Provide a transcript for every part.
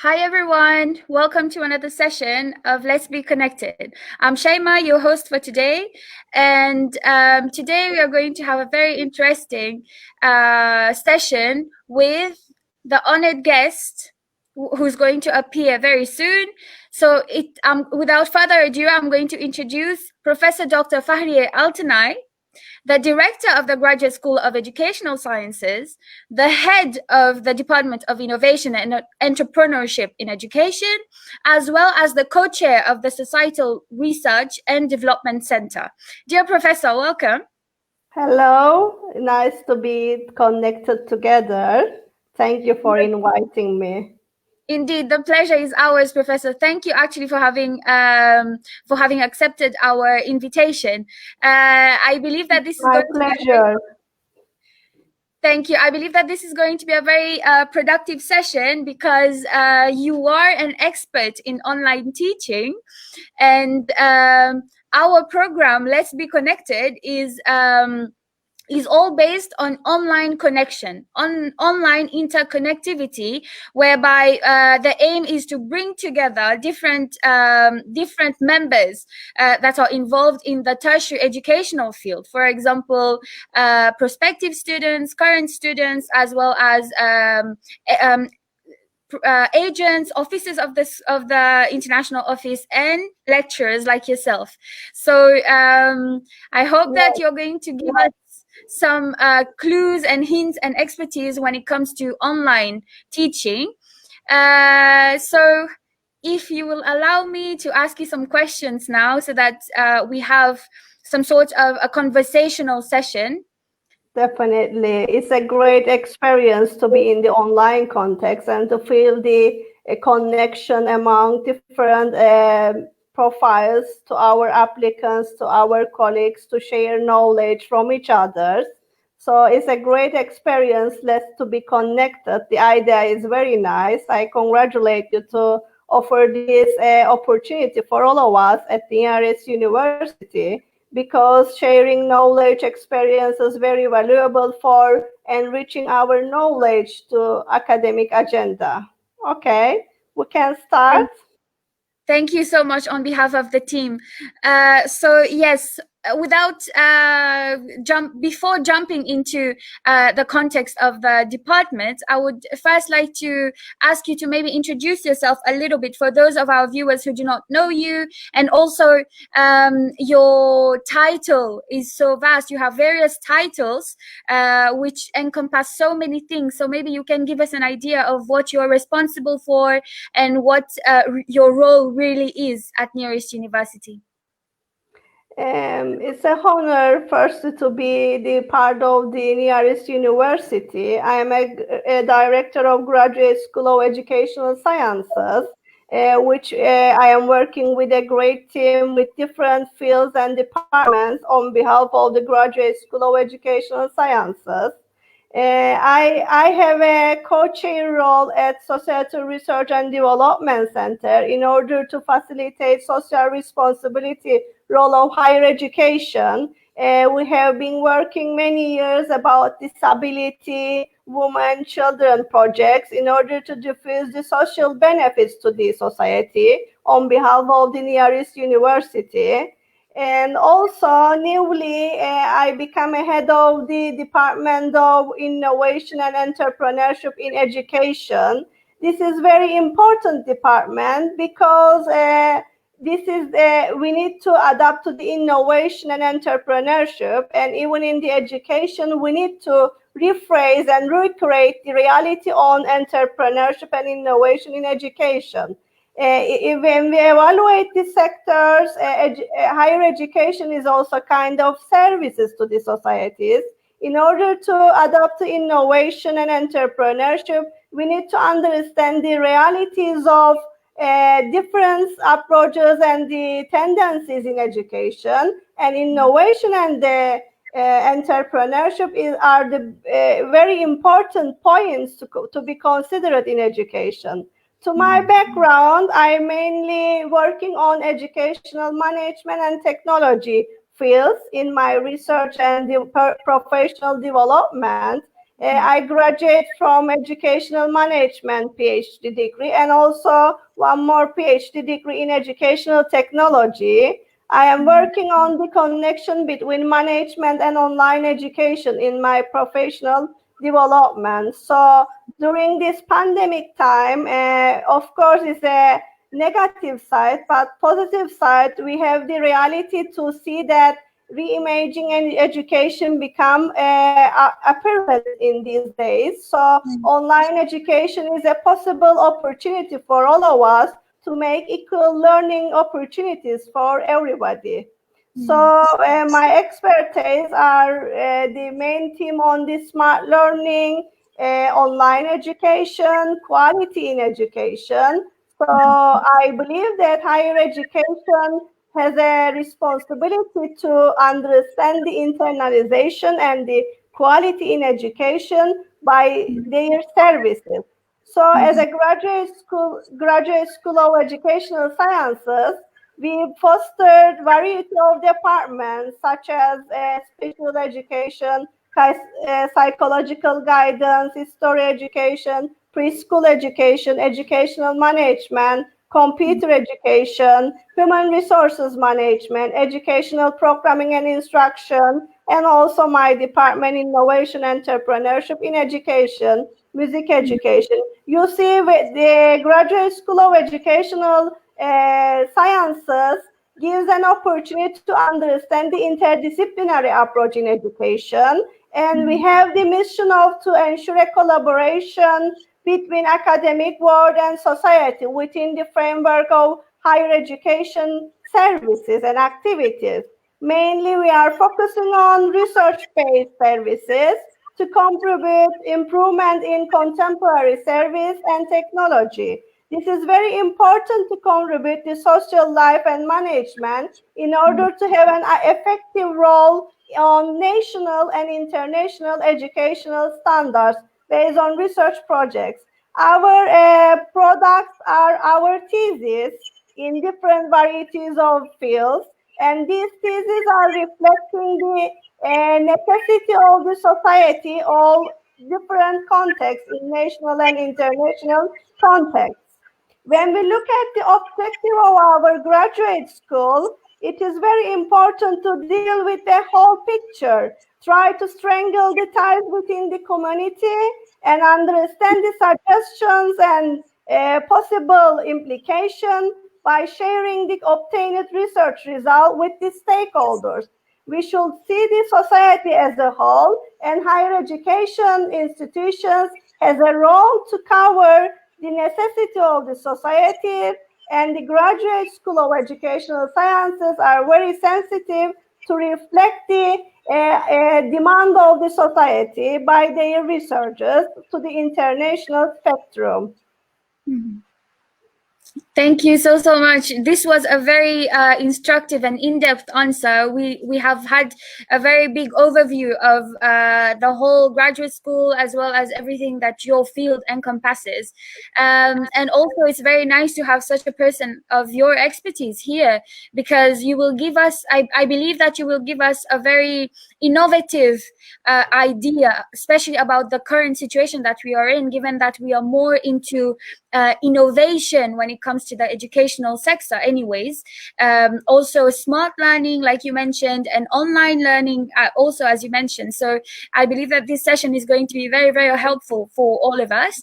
Hi everyone, welcome to another session of Let's Be Connected. I'm Shaima, your host for today, and today we are going to have a very interesting session with the honored guest who's going to appear very soon. So without further ado, I'm going to introduce Professor Dr. Fahriye Altınay, the director of the Graduate School of Educational Sciences, the head of the Department of Innovation and Entrepreneurship in Education, as well as the co-chair of the Societal Research and Development Center. Dear Professor, welcome. Hello, nice to be connected together. Thank you for inviting me. Indeed, the pleasure is ours, Professor. Thank you actually for having accepted our invitation. I believe that this is My going pleasure. Thank you. I believe that this is going to be a very productive session because you are an expert in online teaching, and our program, Let's Be Connected, is all based on online connection, on online interconnectivity, whereby the aim is to bring together different members that are involved in the tertiary educational field. For example, prospective students, current students, as well as agents, officers of the international office, and lecturers like yourself. So I hope that you're going to give us some clues and hints and expertise when it comes to online teaching. So if you will allow me to ask you some questions now so that we have some sort of a conversational session. Definitely. It's a great experience to be in the online context and to feel the connection among different profiles, to our applicants, to our colleagues, to share knowledge from each other. So it's a great experience. Let's to be connected. The idea is very nice. I congratulate you to offer this opportunity for all of us at the nearest university, because sharing knowledge experience is very valuable for enriching our knowledge to academic agenda. Okay, we can start. Thank you so much on behalf of the team. So yes, before jumping into the context of the department, I would first like to ask you to maybe introduce yourself a little bit for those of our viewers who do not know you, and also your title is so vast. You have various titles which encompass so many things. So maybe you can give us an idea of what you're responsible for and what your role really is at nearest university. It's an honor first to be the part of the nearest university. I am a director of Graduate School of Educational Sciences, which I am working with a great team with different fields and departments on behalf of the Graduate School of Educational Sciences. I have a co-chair role at Societal Research and Development Center in order to facilitate social responsibility role of higher education. We have been working many years about disability, women, children projects in order to diffuse the social benefits to the society on behalf of the nearest university. And also newly, I become a head of the Department of Innovation and Entrepreneurship in Education. This is very important department because we need to adapt to the innovation and entrepreneurship, and even in the education, we need to rephrase and recreate the reality on entrepreneurship and innovation in education. When we evaluate the sectors, higher education is also kind of services to the societies. In order to adapt to innovation and entrepreneurship, we need to understand the realities of different approaches and the tendencies in education, and innovation and the entrepreneurship are the very important points to be considered in education. To my background, I'm mainly working on educational management and technology fields in my research and professional development. I graduate from educational management PhD degree and also one more PhD degree in educational technology. I am working on the connection between management and online education in my professional development. So during this pandemic time, of course, it's a negative side, but positive side, we have the reality to see that reimagining and education become apparent in these days. So online education is a possible opportunity for all of us to make equal learning opportunities for everybody. So my expertise are the main theme on the smart learning, online education, quality in education. So I believe that higher education has a responsibility to understand the internalization and the quality in education by their services. So as a graduate school of educational sciences, we fostered variety of departments such as special education, psychological guidance, history education, preschool education, educational management, computer education, human resources management, educational programming and instruction, and also my department, innovation, entrepreneurship in education, music education. You see, with the Graduate School of Educational Sciences gives an opportunity to understand the interdisciplinary approach in education. And we have the mission of to ensure a collaboration between academic world and society within the framework of higher education services and activities. Mainly, we are focusing on research-based services to contribute improvement in contemporary service and technology. This is very important to contribute to social life and management in order to have an effective role on national and international educational standards based on research projects. Our products are our theses in different varieties of fields, and these theses are reflecting the necessity of the society, all different contexts in national and international contexts. When we look at the objective of our graduate school, it is very important to deal with the whole picture, try to strangle the ties within the community and understand the suggestions and possible implication by sharing the obtained research result with the stakeholders. We should see the society as a whole, and higher education institutions has a role to cover the necessity of the society, and the Graduate School of Educational Sciences are very sensitive to reflect the demand of the society by their researchers to the international spectrum. Thank you so much. This was a very instructive and in-depth answer. We have had a very big overview of the whole graduate school as well as everything that your field encompasses. And also it's very nice to have such a person of your expertise here, because you will give us, I believe that you will give us a very innovative idea, especially about the current situation that we are in, given that we are more into innovation when it comes to the educational sector anyways. Also smart learning, like you mentioned, and online learning also, as you mentioned. So I believe that this session is going to be very, very helpful for all of us.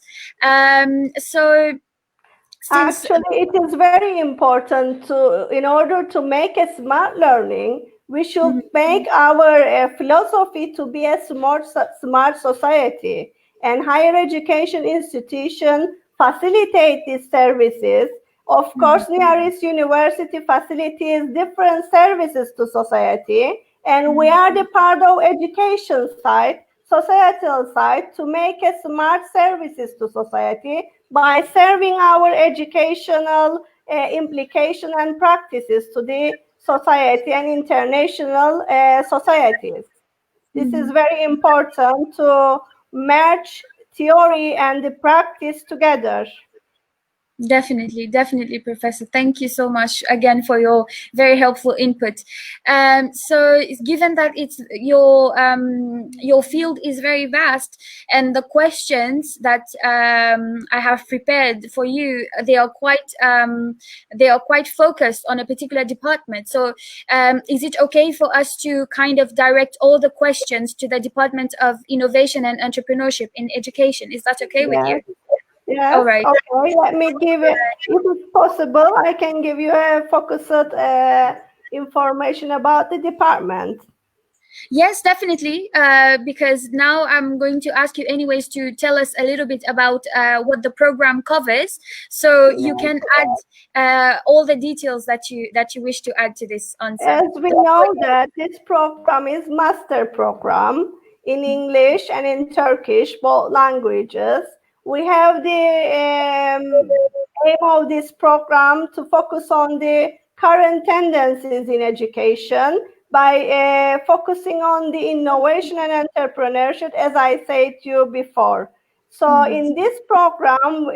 Actually, it is very important to, in order to make a smart learning, we should make our philosophy to be a smart society, and higher education institutions facilitate these services. Of course, nearest university facilities different services to society, and we are the part of education side, societal side, to make a smart services to society by serving our educational implication and practices to the society and international societies. This is very important to merge theory and the practice together. Definitely, Professor. Thank you so much again for your very helpful input. So, given that it's your field is very vast, and the questions that I have prepared for you, they are quite focused on a particular department. So, is it okay for us to kind of direct all the questions to the Department of Innovation and Entrepreneurship in Education? Is that okay with you? Yes, All right. okay. Let me give it, if it's possible, I can give you a focused information about the department. Yes, definitely. Because now I'm going to ask you, anyways, to tell us a little bit about what the program covers, so you can add all the details that you wish to add to this answer. As we know that this program is master program in English and in Turkish, both languages. We have the aim of this program to focus on the current tendencies in education by focusing on the innovation and entrepreneurship, as I said to you before. So in this program,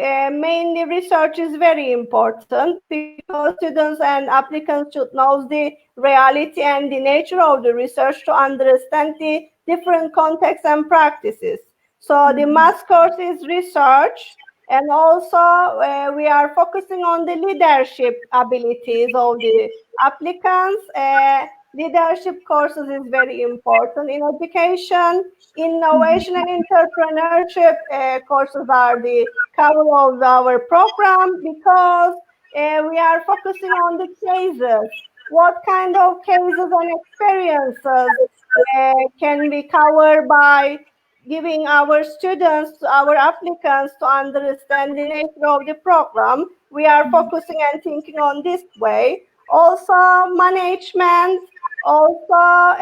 mainly research is very important because students and applicants should know the reality and the nature of the research to understand the different contexts and practices. So the mass course is research, and also we are focusing on the leadership abilities of the applicants. Leadership courses is very important in education. Innovation and entrepreneurship courses are the cover of our program because we are focusing on the cases. What kind of cases and experiences can be covered by giving our students, our applicants to understand the nature of the program. We are focusing and thinking on this way. Also management, also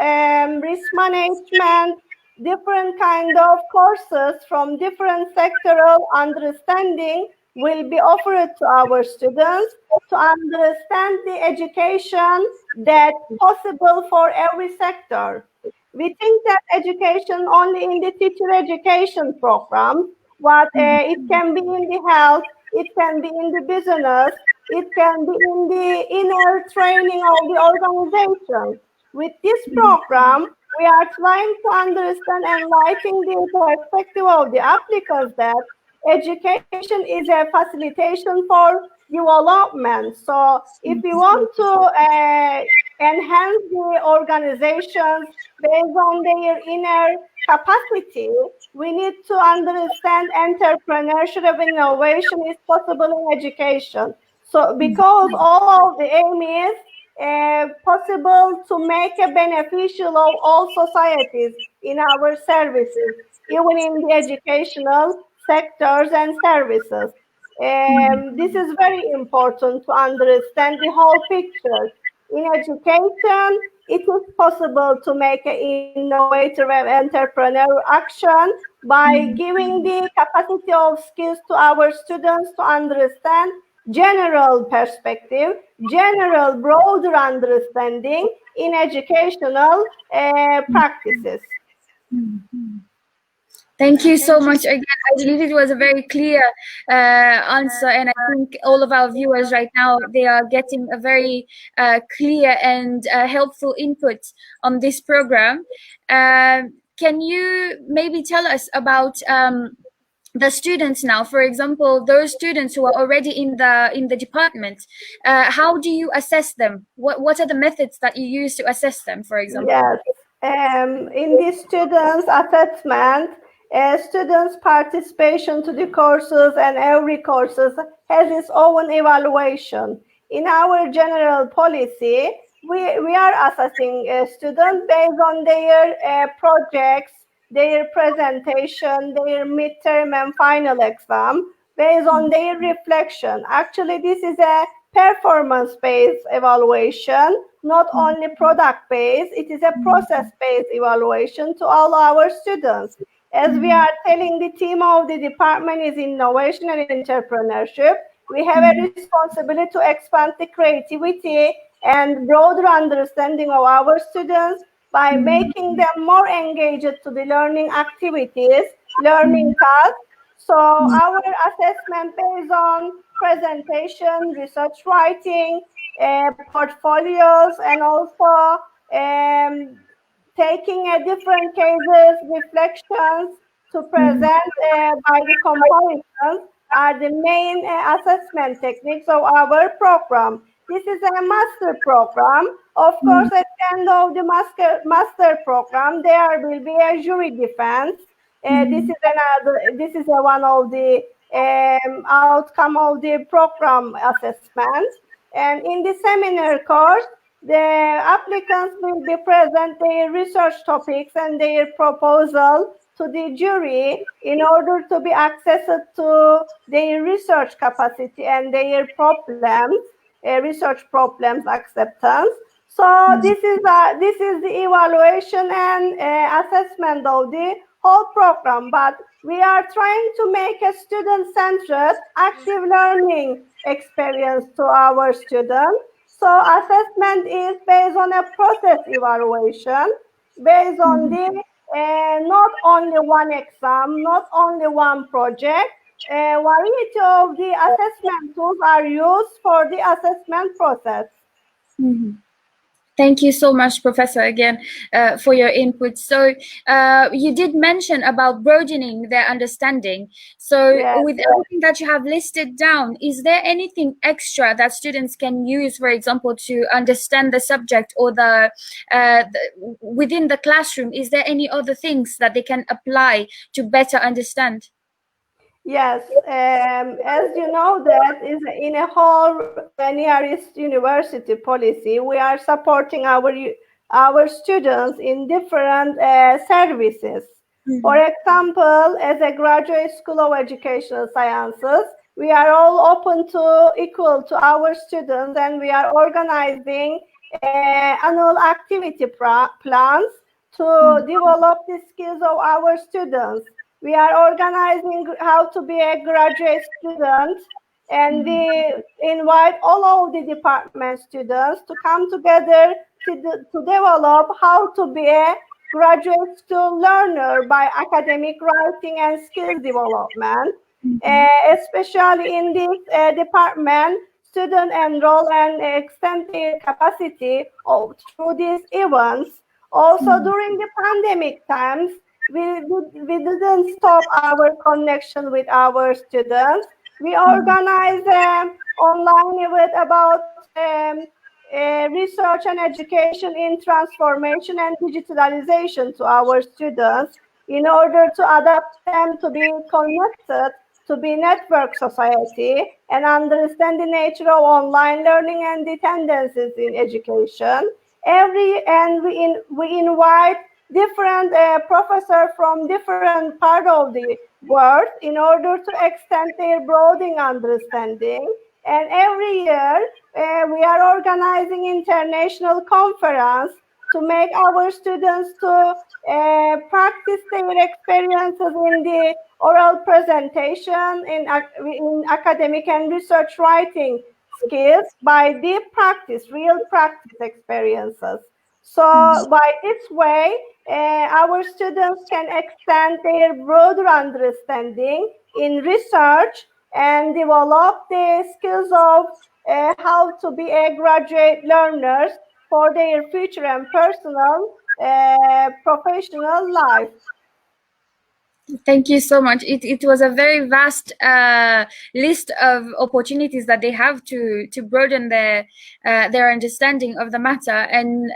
risk management, different kind of courses from different sectoral understanding will be offered to our students to understand the education that's possible for every sector. We think that education only in the teacher education program, but it can be in the health, it can be in the business, it can be in the inner training of the organization. With this program, we are trying to understand and enlighten the perspective of the applicants that education is a facilitation for development. So if we want to enhance the organizations based on their inner capacity, we need to understand entrepreneurship and innovation is possible in education. So because all of the aim is possible to make a beneficial of all societies in our services, even in the educational sectors and services. This is very important to understand the whole picture. In education, it is possible to make an innovative and entrepreneurial action by giving the capacity of skills to our students to understand general perspective, general broader understanding in educational practices. Thank you so much again. I believe it was a very clear answer, and I think all of our viewers right now, they are getting a very clear and helpful input on this program. Can you maybe tell us about the students now? For example, those students who are already in the department, how do you assess them? What are the methods that you use to assess them, for example? Yes. In the students' assessment, students' participation to the courses and every courses has its own evaluation. In our general policy, we are assessing a student based on their projects, their presentation, their midterm and final exam, based on their reflection. Actually, this is a performance-based evaluation, not only product-based, it is a process-based evaluation to all our students. As we are telling, the theme of the department is innovation and entrepreneurship. We have a responsibility to expand the creativity and broader understanding of our students by making them more engaged to the learning activities, learning tasks. So our assessment based on presentation, research writing, portfolios, and also taking different cases, reflections to present by the comparisons are the main assessment techniques of our program. This is a master program. Of course, at the end of the master program, there will be a jury defense. This is one of the outcome of the program assessment. And in the seminar course, the applicants will be present their research topics and their proposal to the jury in order to be accessed to their research capacity and their problems, research problems acceptance. So this is the evaluation and assessment of the whole program. But we are trying to make a student-centered, active learning experience to our students. So assessment is based on a process evaluation, based on the not only one exam, not only one project. A variety of the assessment tools are used for the assessment process. Thank you so much, Professor, again, for your input. So you did mention about broadening their understanding. So with everything that you have listed down, is there anything extra that students can use, for example, to understand the subject or within the classroom? Is there any other things that they can apply to better understand? Yes, as you know, that is in a whole nearest university policy. We are supporting our students in different services. For example, as a graduate school of educational sciences, we are all open to equal to our students, and we are organizing annual activity plans to develop the skills of our students. We are organizing how to be a graduate student, and we invite all of the department students to come together to develop how to be a graduate school learner by academic writing and skills development. Especially in this department, students enroll and extend their capacity through these events. Also, during the pandemic times, we didn't stop our connection with our students. We organize online event about research and education in transformation and digitalization to our students in order to adapt them to be connected, to be network society, and understand the nature of online learning and the tendencies in education. We invite different professors from different part of the world in order to extend their broadening understanding. And every year we are organizing international conference to make our students to practice their experiences in the oral presentation, in academic and research writing skills by deep practice, real practice experiences. So by this way, our students can extend their broader understanding in research and develop the skills of how to be a graduate learners for their future and personal professional life. Thank you so much. It was a very vast list of opportunities that they have to broaden their understanding of the matter. And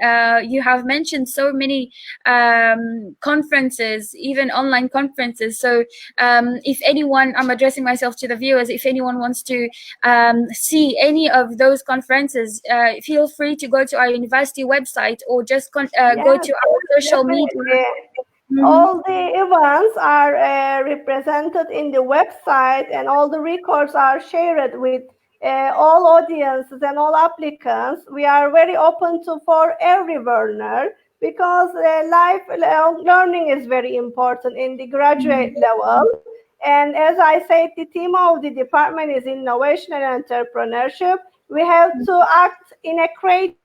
you have mentioned so many conferences, even online conferences. So if anyone, I'm addressing myself to the viewers, if anyone wants to see any of those conferences, feel free to go to our university website or just go to our social media. All the events are represented in the website, and all the records are shared with all audiences and all applicants. We are very open for every learner because lifelong learning is very important in the graduate level. And as I said, the theme of the department is innovation and entrepreneurship. We have to act in a creative,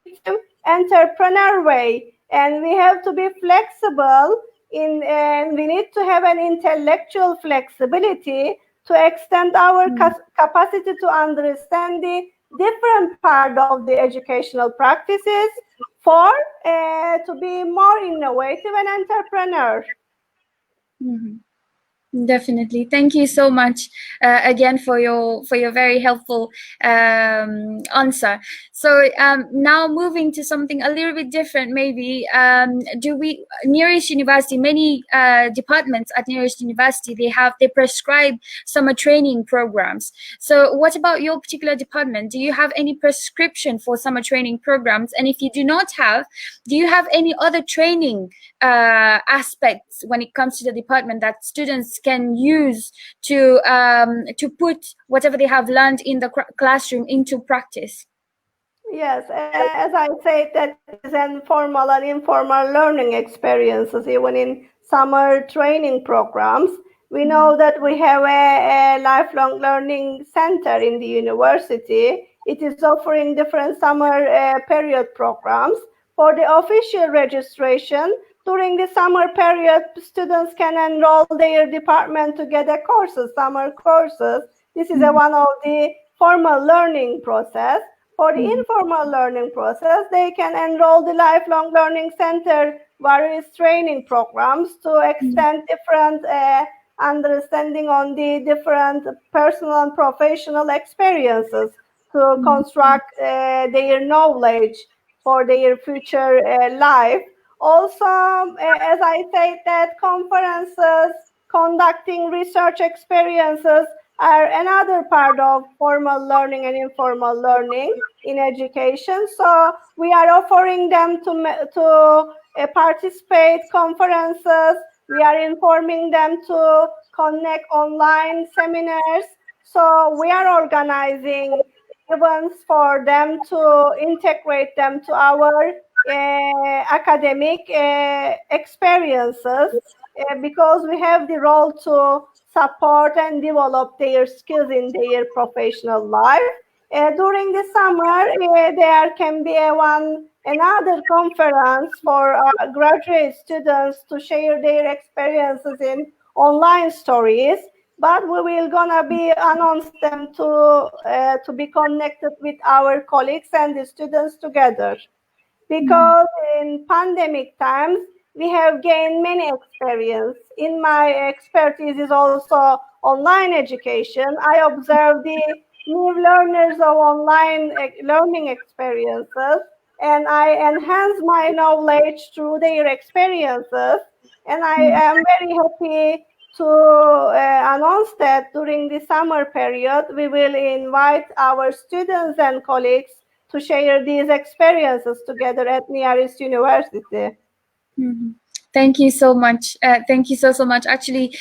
entrepreneur way, and we have to be flexible and we need to have an intellectual flexibility to extend our capacity to understand the different part of the educational practices for to be more innovative and entrepreneur. Definitely. Thank you so much again for your very helpful answer. So now moving to something a little bit different, maybe Nearest University, many departments at Nearest University, they prescribe summer training programs. So what about your particular department? Do you have any prescription for summer training programs? And if you do not have, do you have any other training aspects when it comes to the department that students can use to put whatever they have learned in the classroom into practice? Yes, as I said, that is an formal and informal learning experiences, even in summer training programs. We know that we have a lifelong learning center in the university. It is offering different summer period programs. For the official registration, during the summer period, students can enroll their department to get a courses, summer courses. This is one of the formal learning process. For the informal learning process, they can enroll the Lifelong Learning Center various training programs to extend different understanding on the different personal and professional experiences to construct their knowledge for their future life. Also, as I said, that conferences, conducting research experiences are another part of formal learning and informal learning in education. So we are offering them to participate conferences. We are informing them to connect online seminars. So we are organizing events for them to integrate them to our academic experiences because we have the role to support and develop their skills in their professional life. During the summer, there can be another conference for graduate students to share their experiences in online stories. But we will gonna be announce them to be connected with our colleagues and the students together. Because in pandemic times, we have gained many experience. In my expertise is also online education. I observe the new learners of online learning experiences, and I enhance my knowledge through their experiences. And I am very happy to announce that during the summer period, we will invite our students and colleagues to share these experiences together at Nearest University. Thank you so much. Thank you so much. Actually,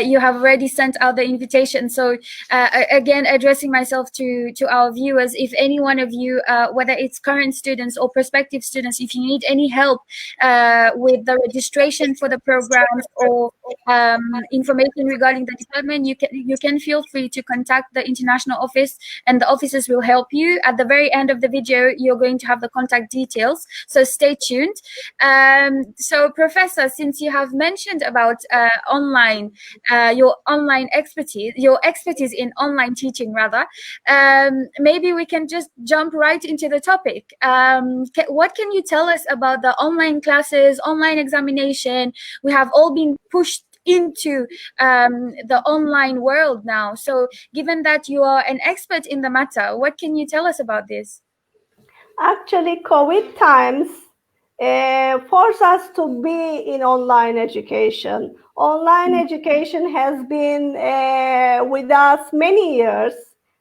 you have already sent out the invitation. So again, addressing myself to our viewers, if any one of you, whether it's current students or prospective students, if you need any help with the registration for the programs or information regarding the department, you can feel free to contact the international office, and the officers will help you. At the very end of the video, you're going to have the contact details. So stay tuned. So Professor, since you have mentioned about your online expertise, your expertise in online teaching rather, maybe we can just jump right into the topic. What can you tell us about the online classes, online examination? We have all been pushed into the online world now. So given that you are an expert in the matter, what can you tell us about this? Actually, COVID times force us to be in online education. Online education has been with us many years.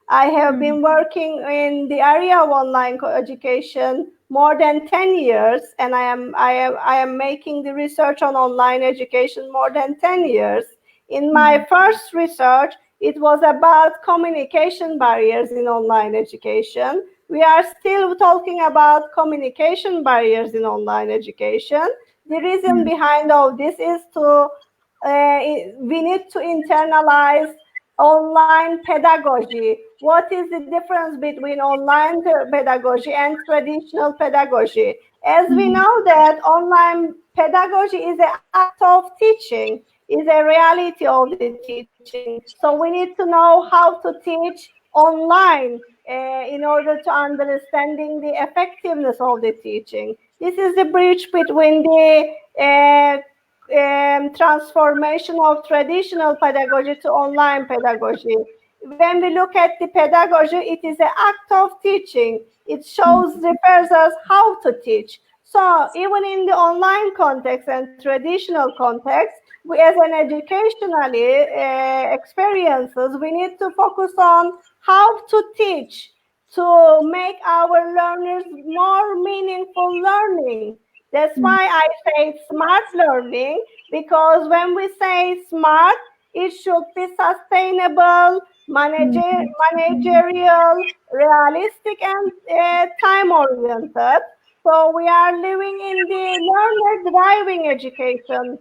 I have been working in the area of online education more than 10 years, and I am making the research on online education more than 10 years. In my first research, it was about communication barriers in online education. We are still talking about communication barriers in online education. The reason behind all this is we need to internalize online pedagogy. What is the difference between online pedagogy and traditional pedagogy? As we know that online pedagogy is an act of teaching, is a reality of the teaching. So we need to know how to teach online in order to understanding the effectiveness of the teaching. This is the bridge between the transformation of traditional pedagogy to online pedagogy. When we look at the pedagogy, it is an act of teaching. It shows, refers us how to teach. So even in the online context and traditional context, we as an educationally experiences, we need to focus on how to teach to make our learners more meaningful learning. That's why I say smart learning, because when we say smart, it should be sustainable, managerial, realistic, and time-oriented. So we are living in the learner-driving education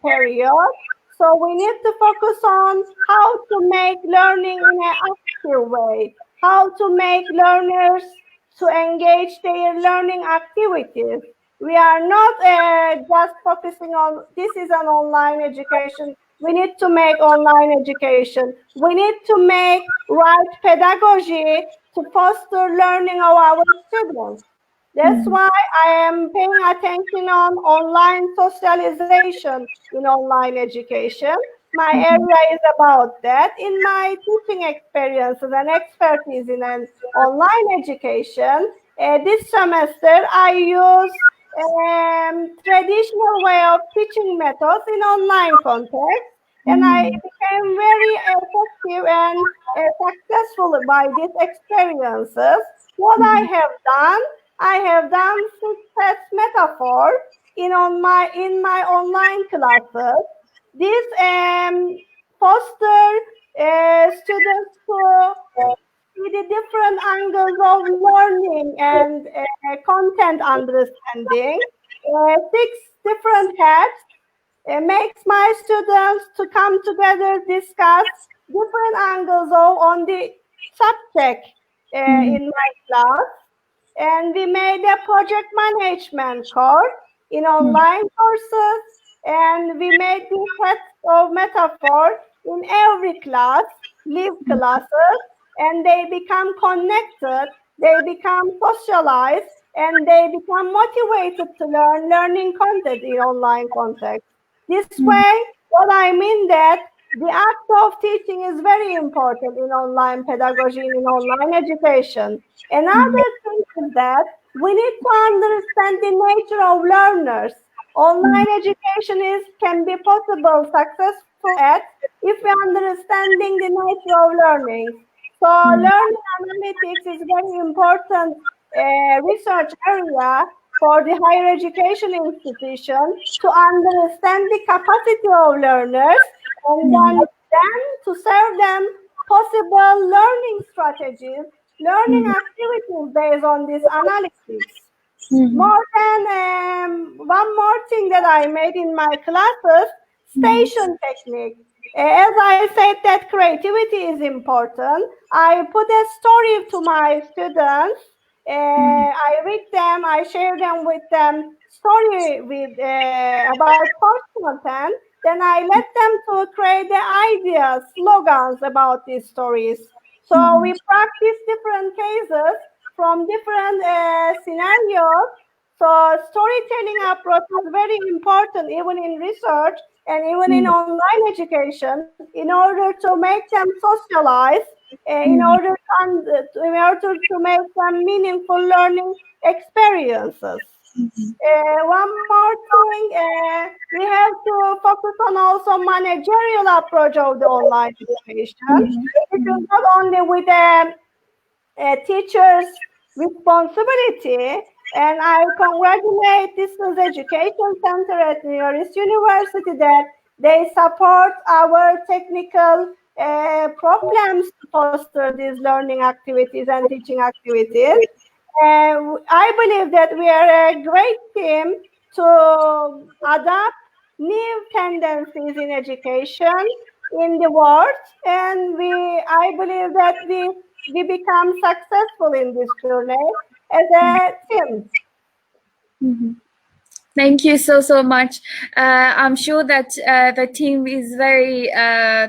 period. So we need to focus on how to make learning in an active way, how to make learners to engage their learning activities. We are not just focusing on this is an online education. We need to make online education. We need to make right pedagogy to foster learning of our students. That's why I am paying attention on online socialization in online education. My area is about that. In my teaching experiences and expertise in an online education, this semester I use traditional way of teaching methods in online context, and I became very effective and successful by these experiences. What I have done success metaphor in my online classes. This foster students to see the different angles of learning and content understanding. Six different hats makes my students to come together, discuss different angles of on the subject in my class. And we made a project management course in online courses, and we made the sets of metaphor in every class, live classes, and they become connected, they become socialized, and they become motivated to learning content in online context. This way, what I mean that the act of teaching is very important in online pedagogy, in online education. Another thing is that we need to understand the nature of learners. Online education can be possible, successful at if we are understanding the nature of learning. So learning analytics is very important research area for the higher education institution to understand the capacity of learners and then to serve them possible learning strategies, learning activities based on this analytics. More than one more thing that I made in my classes, station technique. As I said that creativity is important, I put a story to my students. I read them, I share them with them story with about course content. Then I let them to create the ideas, slogans about these stories. So we practice different cases from different scenarios. So storytelling approach is very important even in research and even in online education in order to make them socialize, in order to make them meaningful learning experiences. One more thing, we have to focus on also managerial approach of the online education. It is not only with a teacher's responsibility, and I congratulate Distance Education Center at New York University that they support our technical programs to foster these learning activities and teaching activities. I believe that we are a great team to adapt new tendencies in education in the world, and I believe that we become successful in this journey as a team. Thank you so much. I'm sure that the team is very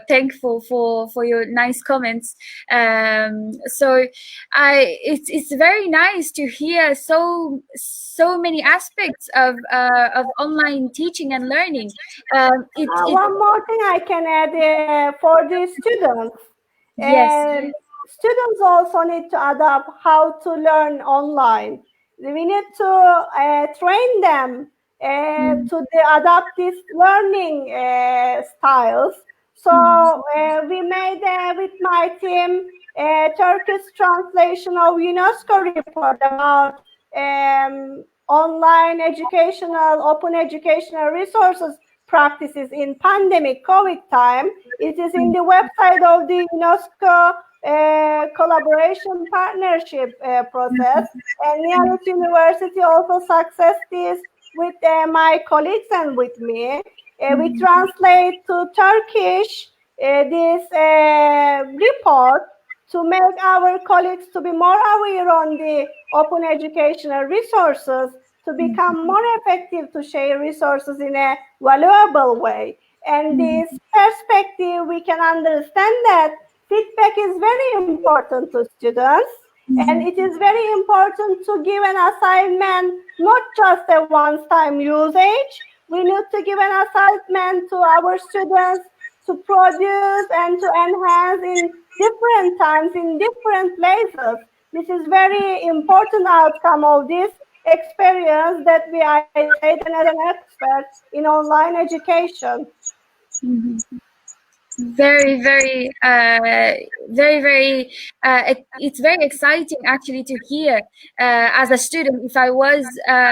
thankful for your nice comments. So it's very nice to hear so many aspects of online teaching and learning. One more thing I can add for the students. Yes. Students also need to adapt how to learn online. We need to train them to adapt these learning styles. So we made with my team a Turkish translation of UNESCO report about online educational, open educational resources practices in pandemic COVID time. It is in the website of the UNESCO collaboration partnership process. And Niyalit University also success this with my colleagues and with me. We translate to Turkish this report to make our colleagues to be more aware on the open educational resources, to become more effective to share resources in a valuable way. And this perspective, we can understand that feedback is very important to students. And it is very important to give an assignment, not just a one-time usage. We need to give an assignment to our students to produce and to enhance in different times, in different places. This is very important outcome of this experience that I say as an expert in online education. Very it's very exciting actually to hear as a student, if I was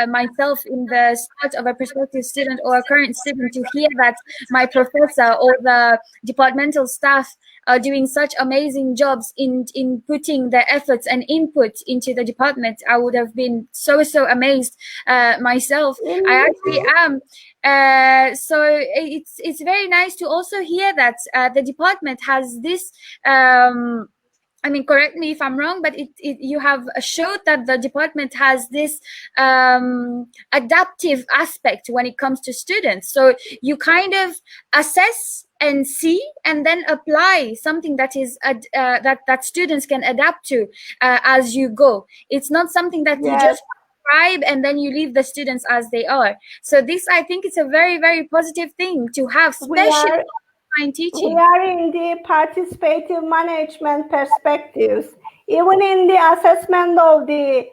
myself in the start of a prospective student or a current student, to hear that my professor or the departmental staff are doing such amazing jobs in putting their efforts and input into the department. I would have been so myazed myself. I actually am. So it's very nice to also hear that the department has this I mean, correct me if I'm wrong, but you have showed that the department has this adaptive aspect when it comes to students. So you kind of assess and see and then apply something that is that students can adapt to as you go. It's not something that you just and then you leave the students as they are. So this, I think, it's a very positive thing to have, especially online teaching. We are in the participative management perspectives. Even in the assessment of the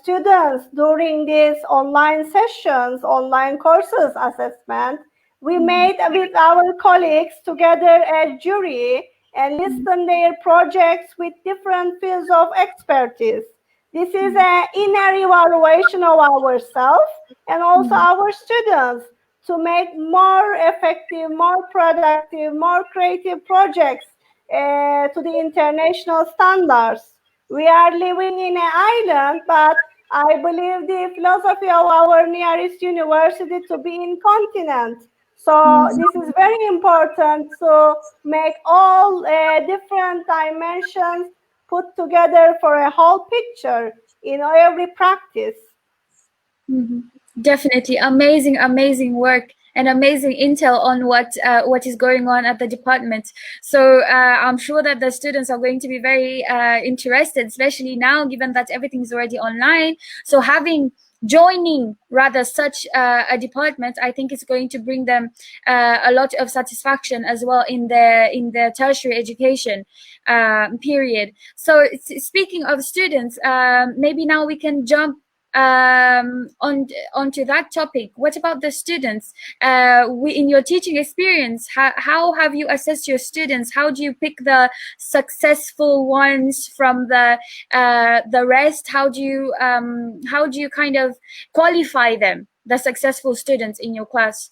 students during these online sessions, online courses assessment, we made with our colleagues together a jury and listen their projects with different fields of expertise. This is an inner evaluation of ourselves and also our students to make more effective, more productive, more creative projects to the international standards. We are living in an island, but I believe the philosophy of our nearest university to be in continent. So this is very important to make all different dimensions put together for a whole picture in every practice. Definitely amazing work and amazing intel on what is going on at the department. So I'm sure that the students are going to be very interested, especially now, given that everything is already online. So joining rather such a department, I think it's going to bring them a lot of satisfaction as well in the tertiary education period. So speaking of students, maybe now we can jump onto that topic. What about the students? In your teaching experience, how have you assessed your students? How do you pick the successful ones from the rest? How do you kind of qualify them, the successful students in your class?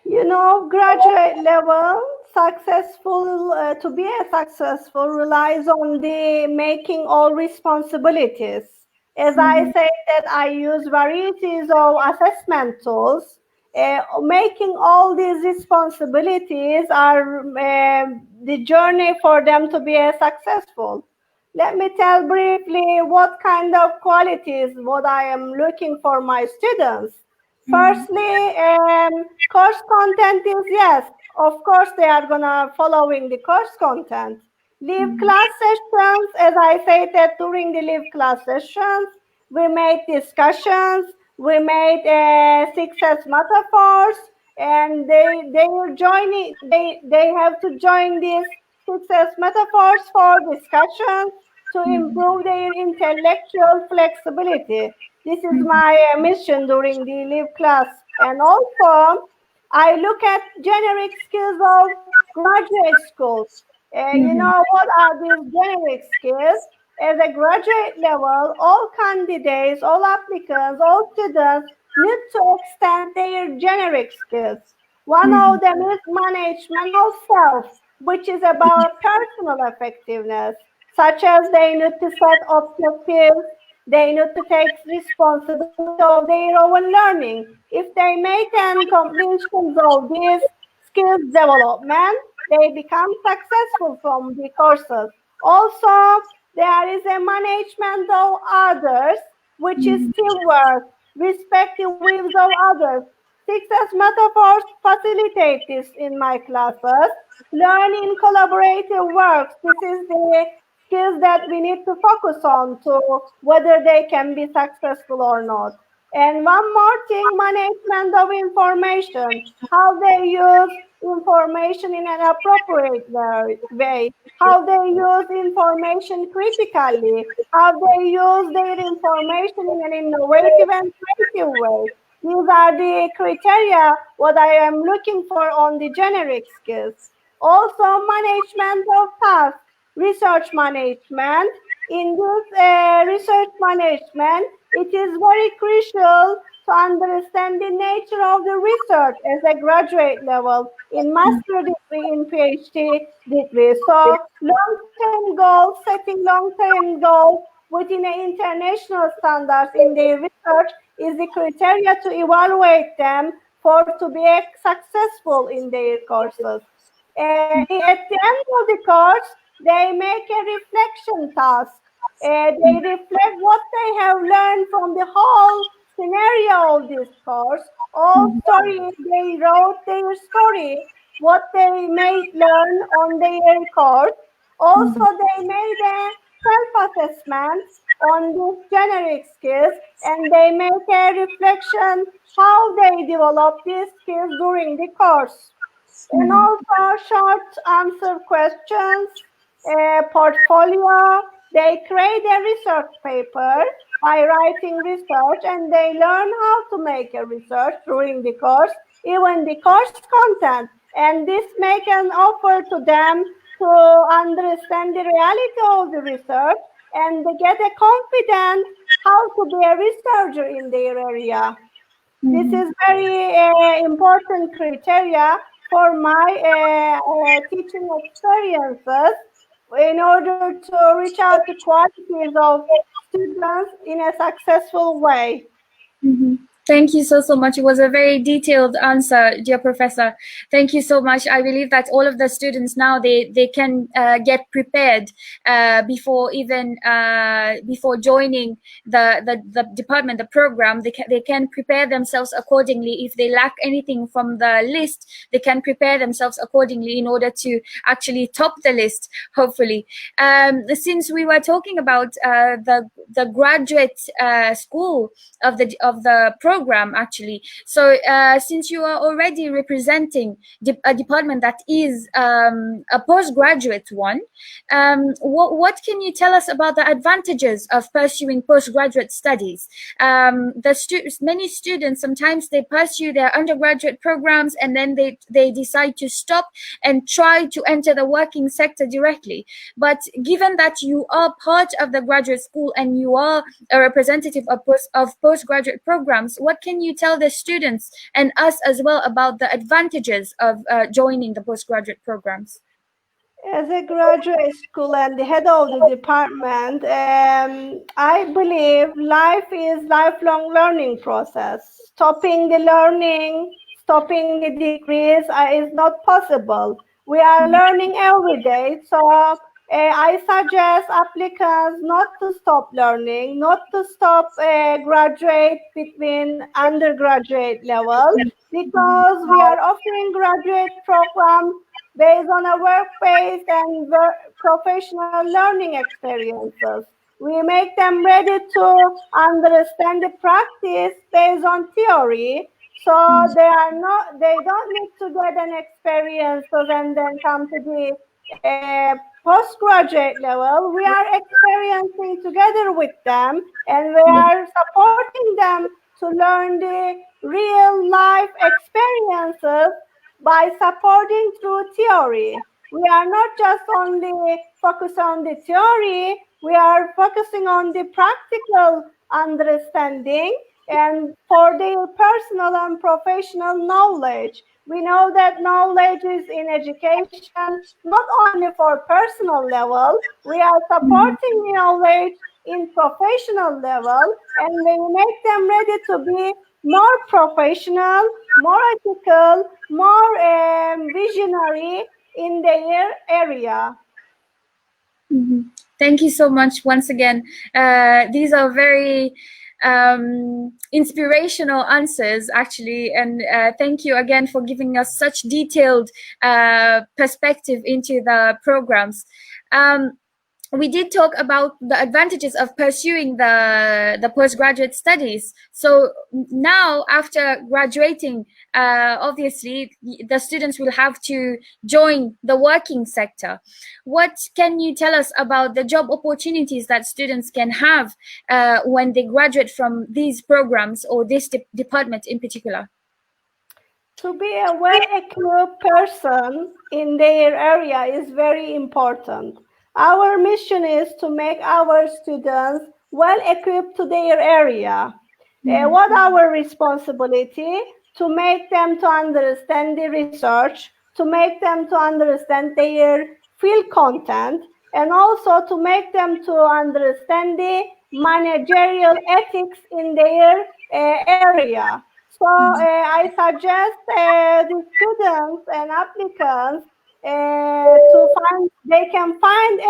You know, graduate level successful to be a successful relies on the making all responsibilities. As I said that I use varieties of assessment tools, making all these responsibilities are the journey for them to be a successful. let me tell briefly what kind of qualities what I am looking for my students. Firstly, course content is yes, of course they are gonna following the course content. Live class sessions, as I said that during the live class sessions, we made discussions, we made success metaphors, and they will join it, they have to join these success metaphors for discussions to improve their intellectual flexibility. This is my mission during the live class. And also, I look at generic skills of graduate schools. You know, what are these generic skills? As a graduate level, all candidates, all applicants, all students need to extend their generic skills. One of them is management of self, which is about personal effectiveness, such as they need to set objectives, they need to take responsibility of their own learning. If they make and completion of these skills development, they become successful from the courses. Also, there is a management of others, which is teamwork, respect the views of others. Success metaphors facilitate this in my classes. Learn in collaborative works. This is the skills that we need to focus on to whether they can be successful or not. And one more thing, management of information, how they use information in an appropriate way, how they use information critically, how they use their information in an innovative and creative way. These are the criteria what I am looking for on the generic skills. Also, management of tasks, research management. In this research management, it is very crucial to understand the nature of the research as a graduate level, in master degree, in PhD degree. So long-term goals, setting long-term goals within international standards in their research is the criteria to evaluate them for to be successful in their courses. At the end of the course, they make a reflection task. They reflect what they have learned from the whole scenario of this course. All story, they wrote their story, what they may learn on their course. Also, they made a self-assessment on these generic skills, and they make a reflection how they develop these skills during the course. And also short answer questions, portfolio. They create a research paper by writing research, and they learn how to make a research during the course, even the course content. And this make an offer to them to understand the reality of the research and they get a confidence how to be a researcher in their area. This is very important criteria for my teaching experiences in order to reach out to qualities of students in a successful way. Thank you so much. It was a very detailed answer, dear Professor. Thank you so much. I believe that all of the students now they can get prepared before even before joining the department, the program. They can prepare themselves accordingly. If they lack anything from the list, they can prepare themselves accordingly in order to actually top the list. Hopefully, since we were talking about the graduate school of the program, actually, so since you are already representing a department that is a postgraduate one, what can you tell us about the advantages of pursuing postgraduate studies? Many students, sometimes they pursue their undergraduate programs and then they decide to stop and try to enter the working sector directly. But given that you are part of the graduate school and you are a representative of postgraduate programs, what can you tell the students and us as well about the advantages of joining the postgraduate programs? As a graduate school and the head of the department, I believe life is lifelong learning process. Stopping the learning, stopping the degrees is not possible. We are learning every day. So I suggest applicants not to stop learning, not to stop graduate between undergraduate level, because we are offering graduate programs based on a work-based and professional learning experiences. We make them ready to understand the practice based on theory, so they don't need to get an experience and then come to the postgraduate level. We are experiencing together with them, and we are supporting them to learn the real life experiences by supporting through theory. We are not just only focused on the theory, we are focusing on the practical understanding and for their personal and professional knowledge. We know that knowledge is in education, not only for personal level, we are supporting knowledge in professional level, and we make them ready to be more professional, more ethical, more visionary in their area. Thank you so much once again. These are very inspirational answers, actually, and thank you again for giving us such detailed perspective into the programs. We did talk about the advantages of pursuing the postgraduate studies. So now, after graduating, obviously the students will have to join the working sector. What can you tell us about the job opportunities that students can have when they graduate from these programs or this department in particular? To be a well-equipped person in their area is very important. Our mission is to make our students well-equipped to their area. What our responsibility? To make them to understand the research, to make them to understand their field content, and also to make them to understand the managerial ethics in their area. So I suggest the students and applicants they can find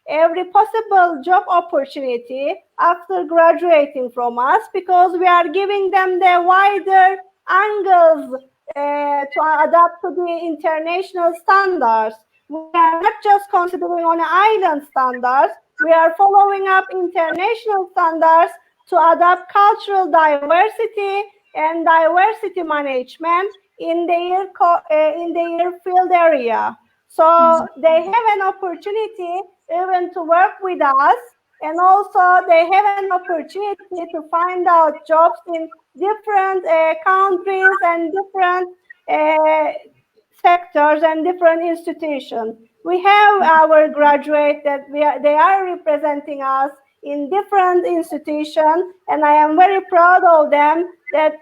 every possible job opportunity after graduating from us, because we are giving them the wider angles to adapt to the international standards. We are not just considering on island standards, we are following up international standards to adapt cultural diversity and diversity management in their field area. So they have an opportunity even to work with us, and also they have an opportunity to find out jobs in different countries and different sectors and different institutions. We have our graduates that they are representing us in different institutions, and I am very proud of them that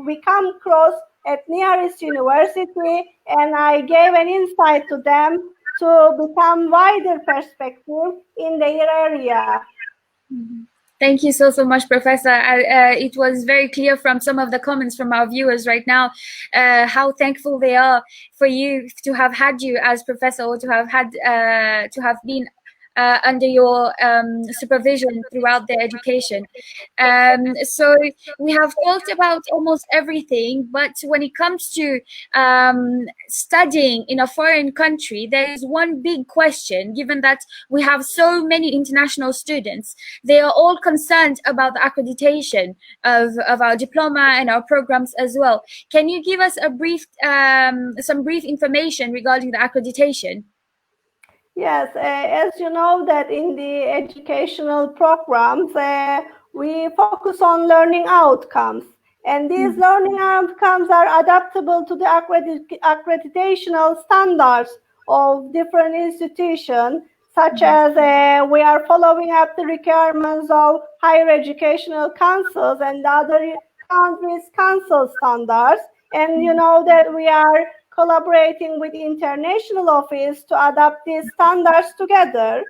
we come across at nearest university, and I gave an insight to them to become wider perspective in their area. Thank you so much, Professor. It was very clear from some of the comments from our viewers right now how thankful they are for you to have had you as professor, or to have been under your supervision throughout their education. So we have talked about almost everything, but when it comes to studying in a foreign country, there is one big question. Given that we have so many international students, they are all concerned about the accreditation of our diploma and our programs as well. Can you give us a brief some brief information regarding the accreditation? Yes, as you know that in the educational programs, we focus on learning outcomes. And these learning outcomes are adaptable to the accreditational standards of different institutions, such as we are following up the requirements of higher educational councils and other countries' council standards. And you know that we are collaborating with the international office to adapt these standards together.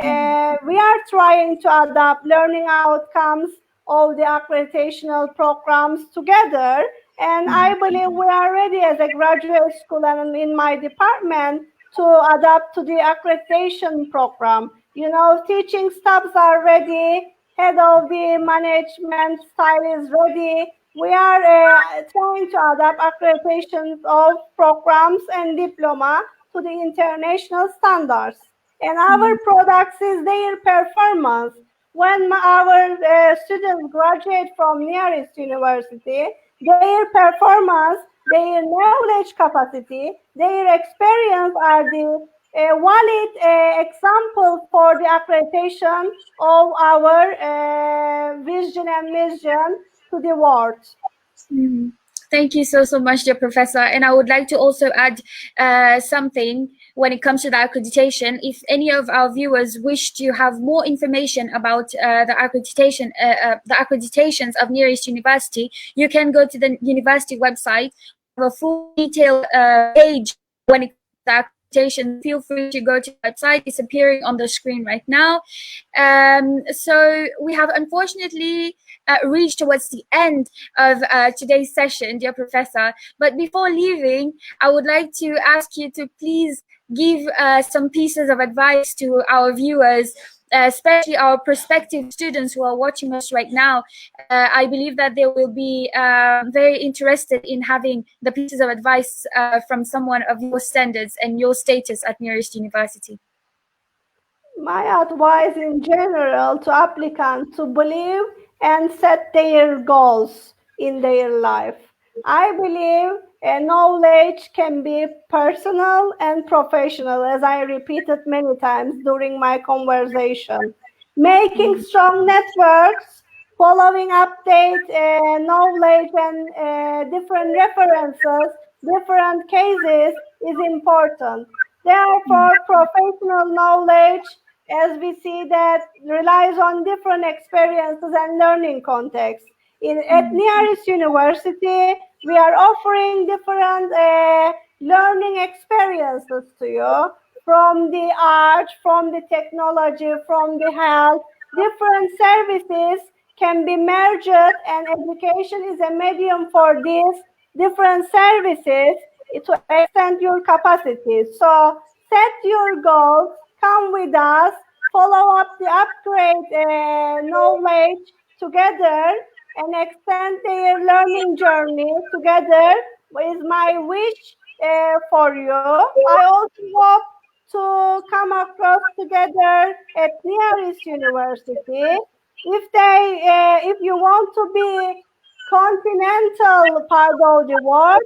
We are trying to adapt learning outcomes of the accreditational programs together. And I believe we are ready as a graduate school and in my department to adapt to the accreditation program. You know, teaching staffs are ready, head of the management style is ready. We are trying to adapt accreditations of programs and diploma to the international standards. And our products is their performance. When our students graduate from nearest university, their performance, their knowledge capacity, their experience are the valid example for the accreditation of our vision and mission to the world. Thank you so much, dear Professor. And I would like to also add something when it comes to the accreditation. If any of our viewers wish to have more information about the accreditations of nearest university, you can go to the university website. We have a full detailed page when it comes to accreditation. Feel free to go to the website. It's appearing on the screen right now. So we have unfortunately reached towards the end of today's session, dear Professor. But before leaving, I would like to ask you to please give some pieces of advice to our viewers, especially our prospective students who are watching us right now. I believe that they will be very interested in having the pieces of advice from someone of your standards and your status at nearest university. My advice in general to applicants to believe and set their goals in their life. I believe knowledge can be personal and professional, as I repeated many times during my conversation. Making strong networks, following update knowledge and different references, different cases is important. Therefore, professional knowledge, as we see, that relies on different experiences and learning contexts. At nearest university, we are offering different learning experiences to you, from the art, from the technology, from the health. Different services can be merged, and education is a medium for these different services to extend your capacity. So set your goals, come with us, follow up the upgrade knowledge together, and extend their learning journey together is my wish for you. I also hope to come across together at nearest university. If you want to be continental part of the world,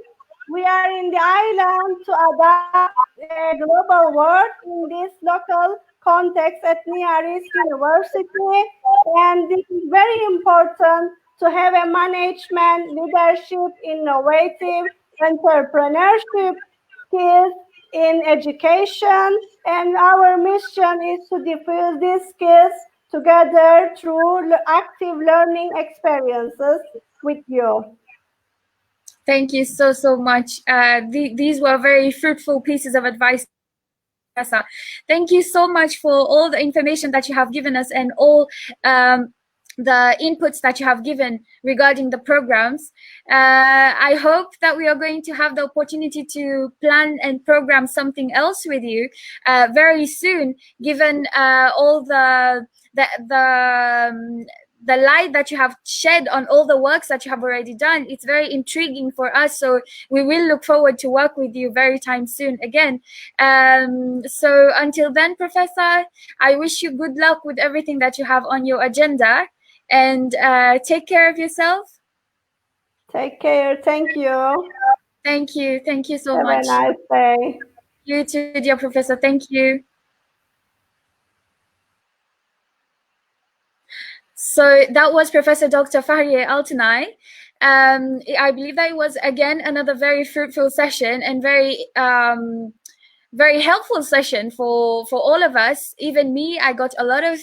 we are in the island to adapt a global world in this local context at nearest university. And this is very important to have a management, leadership, innovative, entrepreneurship skills in education. And our mission is to diffuse these skills together through active learning experiences with you. Thank you so much. These were very fruitful pieces of advice, Professor. Thank you so much for all the information that you have given us and all the inputs that you have given regarding the programs. I hope that we are going to have the opportunity to plan and program something else with you very soon, given all the light that you have shed on all the works that you have already done. It's very intriguing for us, so we will look forward to work with you very time soon again. So until then, Professor, I wish you good luck with everything that you have on your agenda, and take care of yourself. Take care. Thank you. Thank you so much. Have a nice day. You too, dear Professor. Thank you. So that was Professor Dr. Fahriye Altınay. I believe that it was, again, another very fruitful session and very helpful session for all of us. Even me, I got a lot of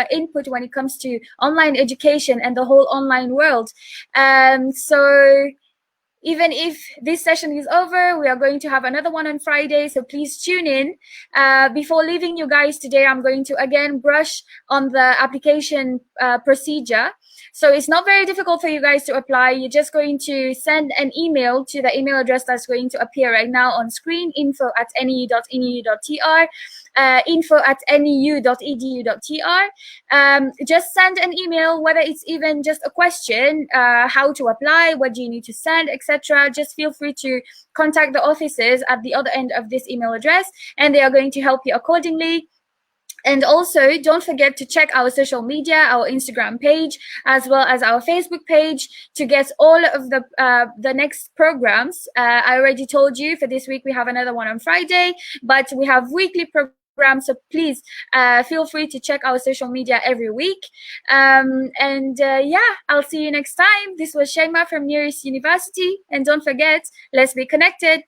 input when it comes to online education and the whole online world. So even if this session is over, we are going to have another one on Friday, so please tune in. Before leaving you guys today, I'm going to again brush on the application procedure. So it's not very difficult for you guys to apply. You're just going to send an email to the email address that's going to appear right now on screen, info@neu.edu.tr, info@neu.edu.tr. Just send an email, whether it's even just a question, how to apply, what do you need to send, etc. Just feel free to contact the officers at the other end of this email address, and they are going to help you accordingly. And also, don't forget to check our social media, our Instagram page, as well as our Facebook page to get all of the next programs. I already told you for this week we have another one on Friday, but we have weekly programs. So please feel free to check our social media every week. Yeah, I'll see you next time. This was Shaima from Nearest University. And don't forget, let's be connected.